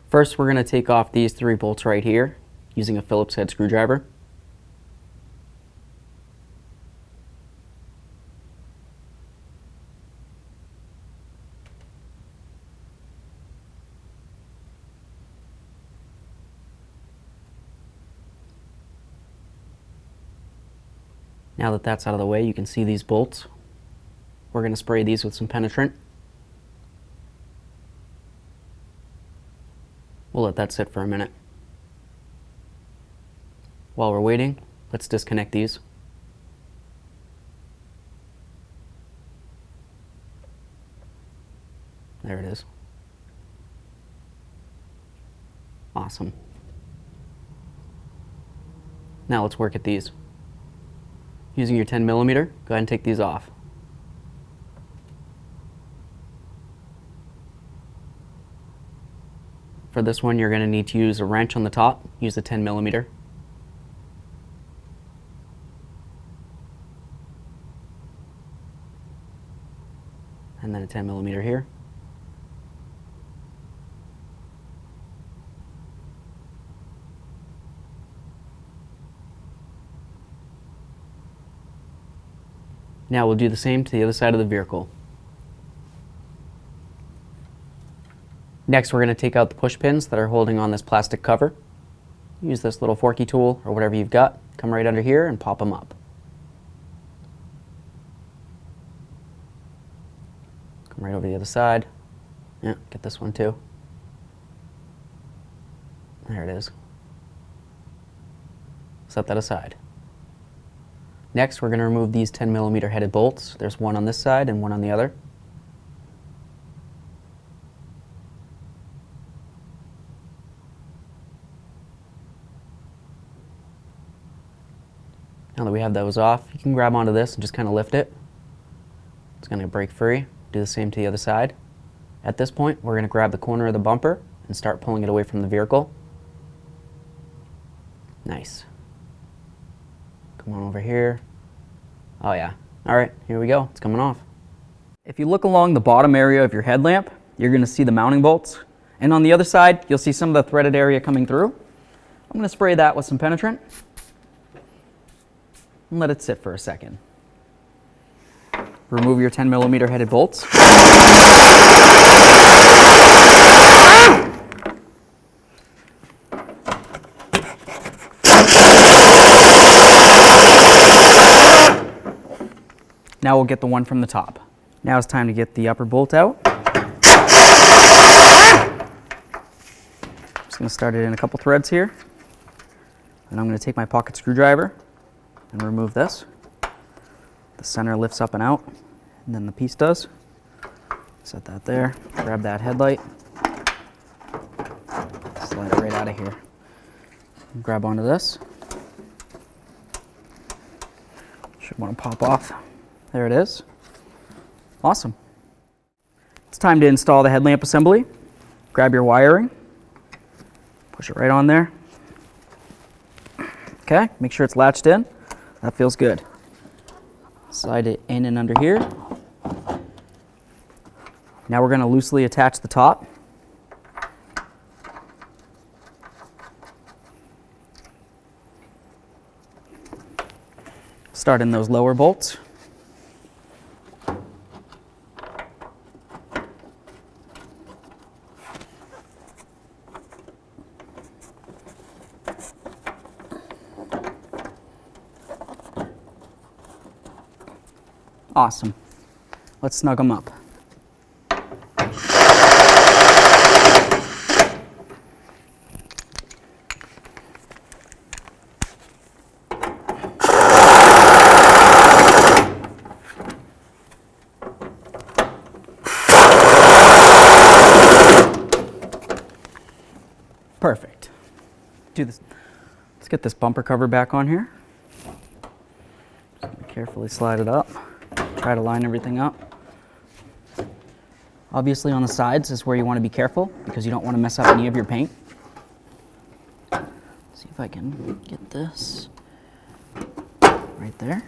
First, we're going to take off these 3 bolts right here using a Phillips head screwdriver. Now that that's out of the way, you can see these bolts. We're going to spray these with some penetrant. We'll let that sit for a minute. While we're waiting, let's disconnect these. There it is. Awesome. Now let's work at these. Using your 10mm, go ahead and take these off. For this one, you're going to need to use a wrench on the top. Use the 10mm. And then a 10mm here. Now we'll do the same to the other side of the vehicle. Next, we're going to take out the push pins that are holding on this plastic cover. Use this little forky tool or whatever you've got. Come right under here and pop them up. Come right over the other side. Yeah, get this one too. There it is. Set that aside. Next, we're going to remove these 10mm headed bolts. There's one on this side and one on the other. Now that we have those off, you can grab onto this and just kind of lift it. It's going to break free. Do the same to the other side. At this point, we're going to grab the corner of the bumper and start pulling it away from the vehicle. Nice. Come on over here. Oh yeah. All right, here we go. It's coming off. If you look along the bottom area of your headlamp, you're going to see the mounting bolts. And on the other side, you'll see some of the threaded area coming through. I'm going to spray that with some penetrant and let it sit for a second. Remove your 10mm headed bolts. Now we'll get the one from the top. Now it's time to get the upper bolt out. Just going to start it in a couple threads here. And I'm going to take my pocket screwdriver and remove this. The center lifts up and out, and then the piece does. Set that there. Grab that headlight. Slide it right out of here. Grab onto this. Should want to pop off. There it is. Awesome. It's time to install the headlamp assembly. Grab your wiring. Push it right on there. Okay, make sure it's latched in. That feels good. Slide it in and under here. Now we're going to loosely attach the top. Start in those lower bolts. Awesome. Let's snug them up. Perfect. Do this. Let's get this bumper cover back on here. Just carefully slide it up. Try to line everything up. Obviously on the sides is where you want to be careful because you don't want to mess up any of your paint. See if I can get this right there.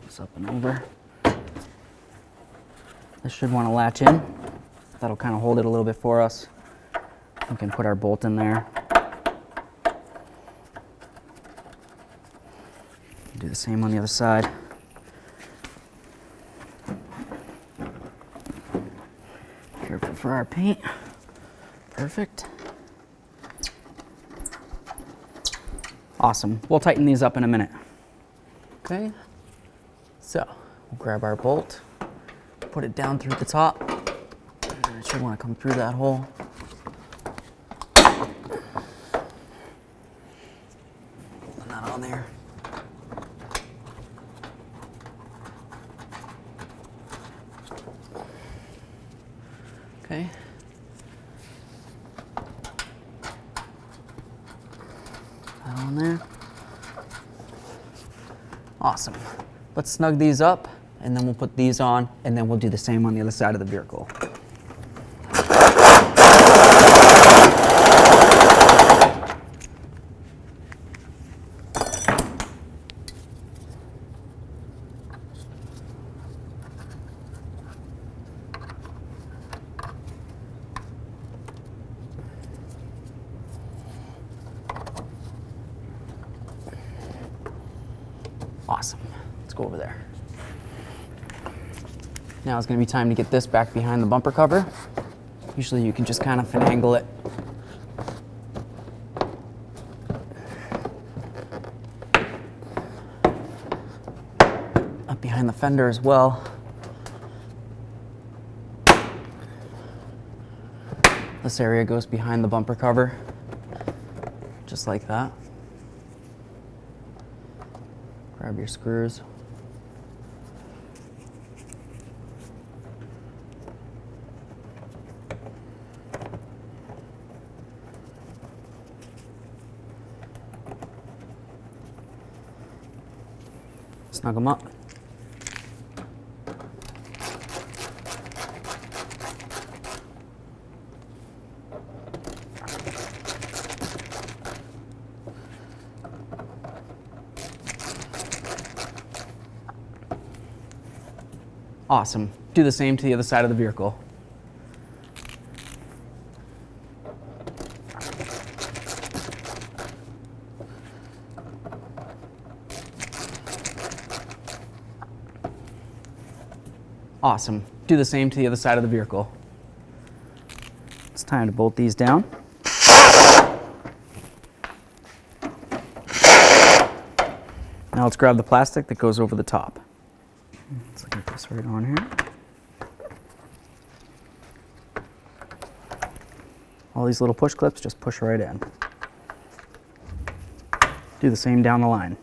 This up and over. This should want to latch in. That'll kind of hold it a little bit for us. We can put our bolt in there. Do the same on the other side. Careful for our paint. Perfect. Awesome. We'll tighten these up in a minute. Okay. So we'll grab our bolt, put it down through the top. And it should want to come through that hole. Put that on there. Okay. That on there. Awesome. Let's snug these up, and then we'll put these on, and then we'll do the same on the other side of the vehicle. Awesome. Let's go over there. Now it's going to be time to get this back behind the bumper cover. Usually you can just kind of finagle it. Up behind the fender as well. This area goes behind the bumper cover, just like that. Grab your screws. Snug them up. Awesome. Do the same to the other side of the vehicle. Awesome. Do the same to the other side of the vehicle. It's time to bolt these down. Now let's grab the plastic that goes over the top. Let's get this right on here. All these little push clips, just push right in. Do the same down the line.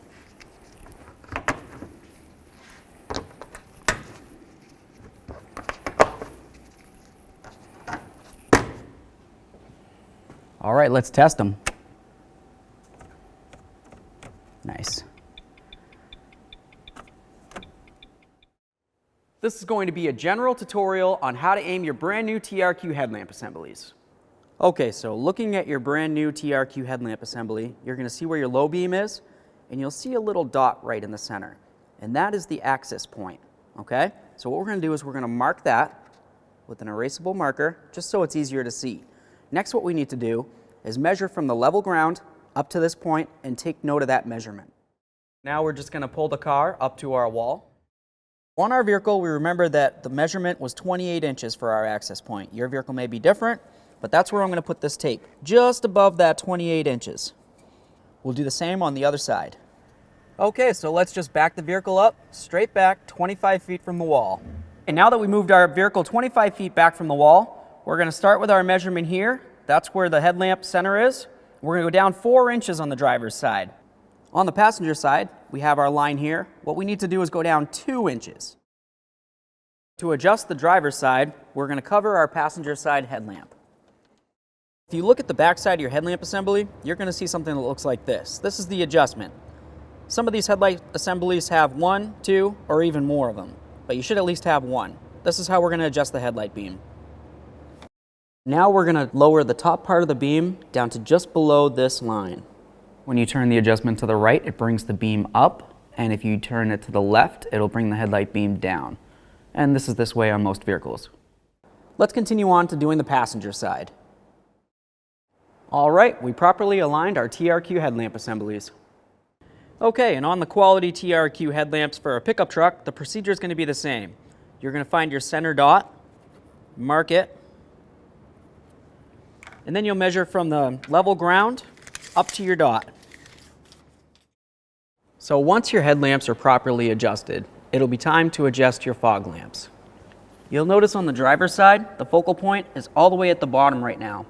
All right, let's test them. Nice. This is going to be a general tutorial on how to aim your brand new TRQ headlamp assemblies. Okay, so looking at your brand new TRQ headlamp assembly, you're going to see where your low beam is, and you'll see a little dot right in the center. And that is the axis point, okay? So what we're going to do is we're going to mark that with an erasable marker, just so it's easier to see. Next, what we need to do is measure from the level ground up to this point and take note of that measurement. Now we're just going to pull the car up to our wall. On our vehicle, we remember that the measurement was 28 inches for our access point. Your vehicle may be different, but that's where I'm going to put this tape, just above that 28 inches. We'll do the same on the other side. Okay, so let's just back the vehicle up, straight back 25 feet from the wall. And now that we moved our vehicle 25 feet back from the wall, we're going to start with our measurement here. That's where the headlamp center is. We're going to go down 4 inches on the driver's side. On the passenger side, we have our line here. What we need to do is go down 2 inches. To adjust the driver's side, we're going to cover our passenger side headlamp. If you look at the back side of your headlamp assembly, you're going to see something that looks like this. This is the adjustment. Some of these headlight assemblies have 1, 2, or even more of them, but you should at least have one. This is how we're going to adjust the headlight beam. Now we're going to lower the top part of the beam down to just below this line. When you turn the adjustment to the right, it brings the beam up, and if you turn it to the left, it'll bring the headlight beam down. and this is this way on most vehicles. Let's continue on to doing the passenger side. All right, we properly aligned our TRQ headlamp assemblies. Okay, and on the quality TRQ headlamps for a pickup truck, the procedure is going to be the same. You're going to find your center dot, mark it, and then you'll measure from the level ground up to your dot. So once your headlamps are properly adjusted, it'll be time to adjust your fog lamps. You'll notice on the driver's side, the focal point is all the way at the bottom right now.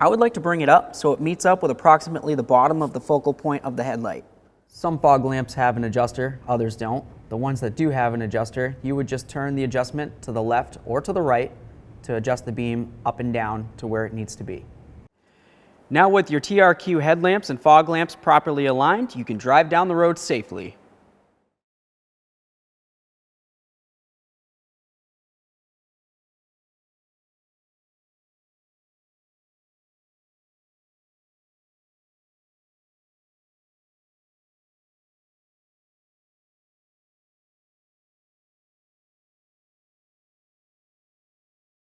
I would like to bring it up so it meets up with approximately the bottom of the focal point of the headlight. Some fog lamps have an adjuster, others don't. The ones that do have an adjuster, you would just turn the adjustment to the left or to the right to adjust the beam up and down to where it needs to be. Now with your TRQ headlamps and fog lamps properly aligned, you can drive down the road safely.